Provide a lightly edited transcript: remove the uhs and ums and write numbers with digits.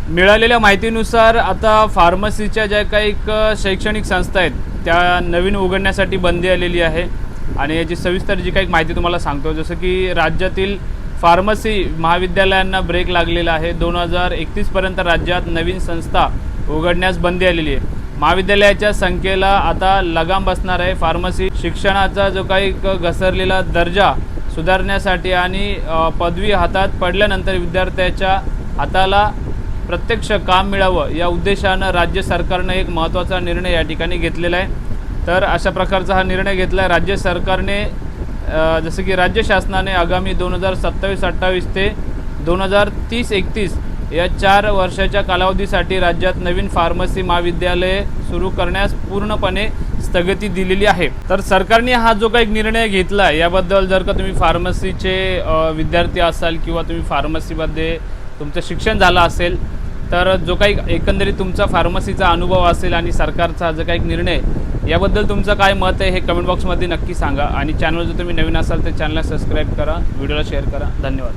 मिळालेल्या माहितीनुसार आता फार्मसीच्या ज्या काही शैक्षणिक संस्था आहेत त्या नवीन उघडण्यासाठी बंदी आलेली आहे आणि याची सविस्तर जी काही माहिती तुम्हाला सांगतो। जसं की राज्यातील फार्मसी महाविद्यालयांना ब्रेक लागलेला आहे। 2031 पर्यंत राज्यात नवीन संस्था उघडण्यास बंदी आलेली आहे। महाविद्यालयाच्या संख्येला आता लगाम बसणार आहे। फार्मसी शिक्षणाचा जो काही घसरलेला दर्जा सुधारण्यासाठी आणि पदवी हातात पडल्यानंतर विद्यार्थ्याच्या हाताला प्रत्यक्ष काम मिळावं या उद्देशानं राज्य सरकारने एक महत्त्वाचा निर्णय या ठिकाणी घेतलेला आहे। तर अशा प्रकारचा हा निर्णय घेतला आहे राज्य सरकारने। जसं की राज्य शासनाने आगामी 2027-28 ते 2030-31 या 4 वर्षाच्या कालावधीसाठी राज्यात नवीन फार्मसी महाविद्यालये सुरू करण्यास पूर्णपणे स्थगिती दिलेली आहे। तर सरकारने हा जो काही निर्णय घेतला याबद्दल जर का तुम्ही फार्मसीचे विद्यार्थी असाल किंवा तुम्ही फार्मसीमध्ये तुमचं शिक्षण झालं असेल तर जो काही एकंदरीत तुमचा फार्मसीचा अनुभव असेल आणि सरकारचा जो काही निर्णय याबद्दल तुमचं काय मत आहे हे कमेंट बॉक्समध्ये नक्की सांगा। आणि चॅनल जर तुम्ही नवीन असाल तर चॅनलला सबस्क्राईब करा, व्हिडिओला शेअर करा। धन्यवाद।